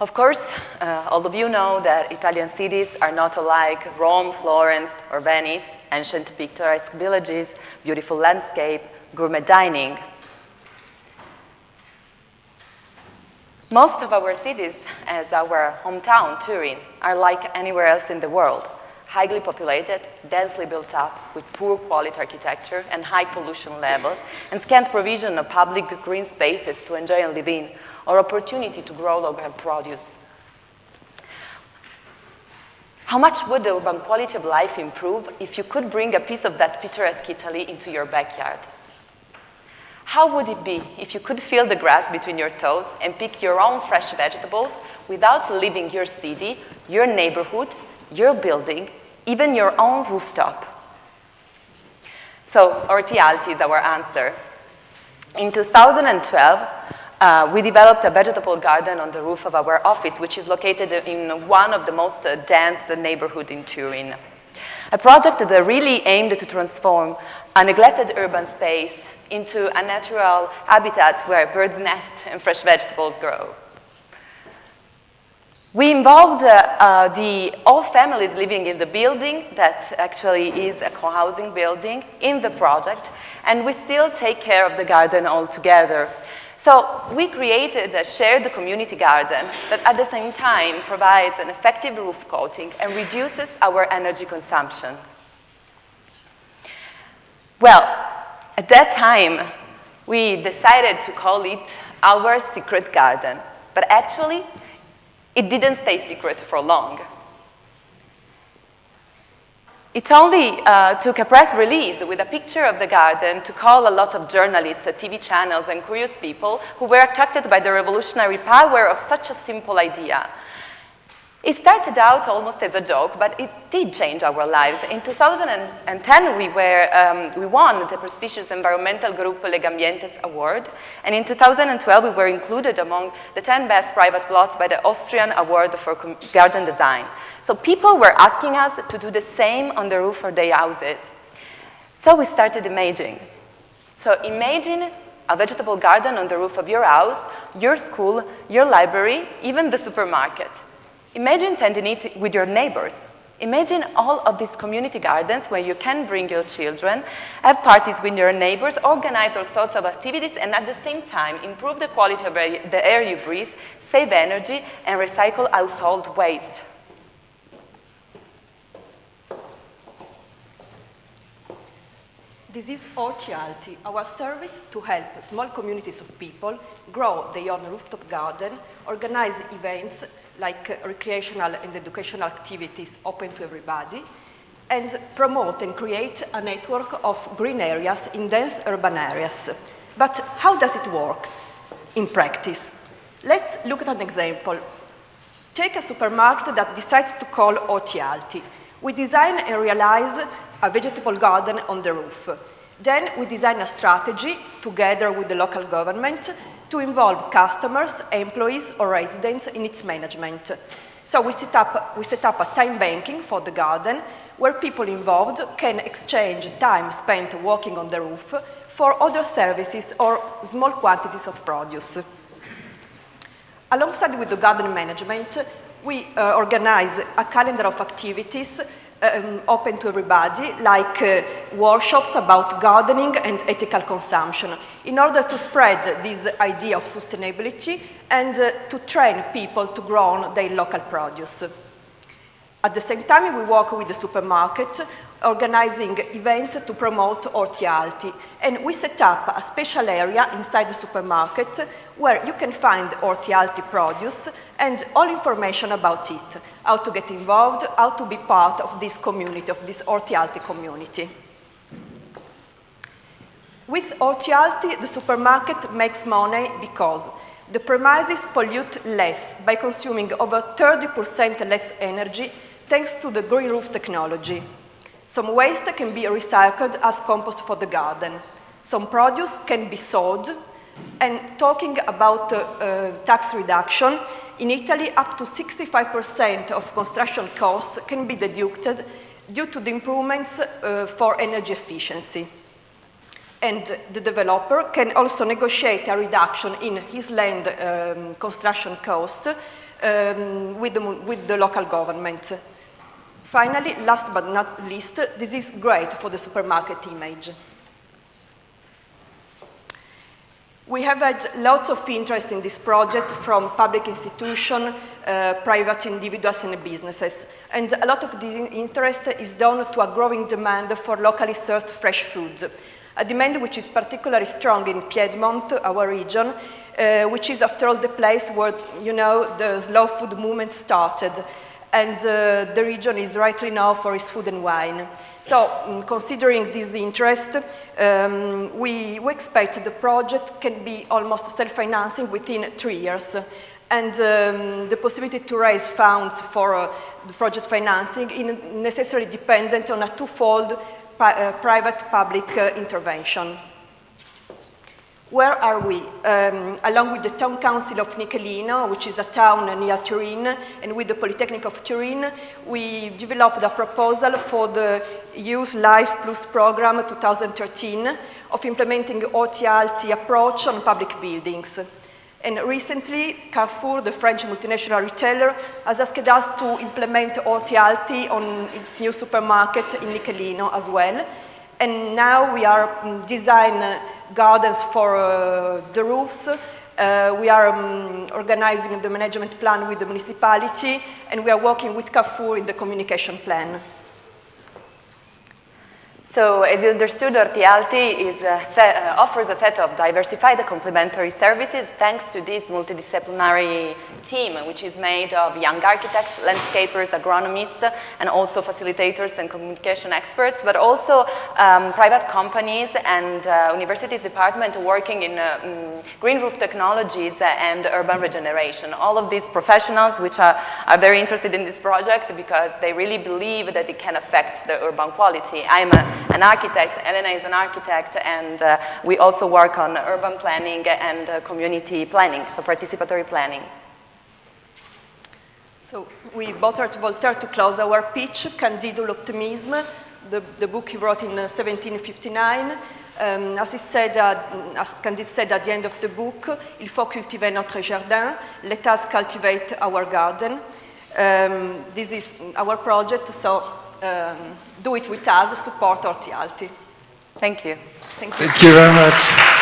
Of course, all of you know that Italian cities are not alike Rome, Florence, or Venice, ancient picturesque villages, beautiful landscape, gourmet dining. Most of our cities, as our hometown, Turin, are like anywhere else in the world. Highly populated, densely built up, with poor quality architecture and high pollution levels, and scant provision of public green spaces to enjoy and live in, or opportunity to grow local produce. How much would the urban quality of life improve if you could bring a piece of that picturesque Italy into your backyard? How would it be if you could feel the grass between your toes and pick your own fresh vegetables without leaving your city, your neighborhood, your building, even your own rooftop? So, OrtiAlti is our answer. In 2012, we developed a vegetable garden on the roof of our office, which is located in one of the most dense neighborhoods in Turin. A project that really aimed to transform a neglected urban space into a natural habitat where birds nest and fresh vegetables grow. We involved all families living in the building, that actually is a co-housing building, in the project, and we still take care of the garden all together. So we created a shared community garden that at the same time provides an effective roof coating and reduces our energy consumption. Well, at that time, we decided to call it our secret garden, but actually, it didn't stay secret for long. It only took a press release with a picture of the garden to call a lot of journalists, TV channels, and curious people who were attracted by the revolutionary power of such a simple idea. It started out almost as a joke, but it did change our lives. In 2010, we won the prestigious environmental group Legambientes Award, and in 2012, we were included among the 10 best private plots by the Austrian Award for Garden Design. So people were asking us to do the same on the roof of their houses. So we started imagining. So imagine a vegetable garden on the roof of your house, your school, your library, even the supermarket. Imagine tending it with your neighbors. Imagine all of these community gardens where you can bring your children, have parties with your neighbors, organize all sorts of activities, and at the same time improve the quality of the air you breathe, save energy, and recycle household waste. This is OrtiAlti, our service to help small communities of people grow their own rooftop garden, organize events like recreational and educational activities open to everybody, and promote and create a network of green areas in dense urban areas. But how does it work in practice? Let's look at an example. Take a supermarket that decides to call OrtiAlti. We design and realize a vegetable garden on the roof. Then we design a strategy together with the local government to involve customers, employees, or residents in its management. So we set up a time banking for the garden where people involved can exchange time spent walking on the roof for other services or small quantities of produce. Alongside with the garden management, we organize a calendar of activities open to everybody, like workshops about gardening and ethical consumption, in order to spread this idea of sustainability and to train people to grow their local produce. At the same time, we work with the supermarket, organizing events to promote OrtiAlti, and we set up a special area inside the supermarket where you can find OrtiAlti produce and all information about it, how to get involved, how to be part of this community, of this OrtiAlti community. With OrtiAlti, the supermarket makes money because the premises pollute less by consuming over 30% less energy thanks to the green roof technology. Some waste can be recycled as compost for the garden. Some produce can be sold. And talking about tax reduction, in Italy up to 65% of construction costs can be deducted due to the improvements for energy efficiency. And the developer can also negotiate a reduction in his land construction cost with the local government. Finally, last but not least, this is great for the supermarket image. We have had lots of interest in this project from public institutions, private individuals and businesses. And a lot of this interest is done to a growing demand for locally sourced fresh foods. A demand which is particularly strong in Piedmont, our region, which is after all the place where, you know, the slow food movement started. And the region is rightly known for its food and wine. So, considering this interest, we expect the project can be almost self-financing within 3 years. And the possibility to raise funds for the project financing is necessarily dependent on a twofold private-public intervention. Where are we? Along with the Town Council of Nichelino, which is a town near Turin, and with the Polytechnic of Turin, we developed a proposal for the Use Life Plus program 2013 of implementing OrtiAlti approach on public buildings. And recently, Carrefour, the French multinational retailer, has asked us to implement OrtiAlti on its new supermarket in Nichelino as well. And now we are designing gardens for the roofs. We are organizing the management plan with the municipality, and we are working with Carrefour in the communication plan. So, as you understood, OrtiAlti offers a set of diversified complementary services thanks to this multidisciplinary team, which is made of young architects, landscapers, agronomists, and also facilitators and communication experts, but also private companies and universities department working in green roof technologies and urban regeneration. All of these professionals which are very interested in this project because they really believe that it can affect the urban quality. I'm an architect, Elena is an architect, and we also work on urban planning and community planning, so participatory planning. So we both at Voltaire to close our pitch, Candido l'Optimisme, the book he wrote in 1759. As he said, as Candide said at the end of the book, il faut cultiver notre jardin, let us cultivate our garden. This is our project, so do it with us, support OrtiAlti. Thank you. Thank you. Thank you very much.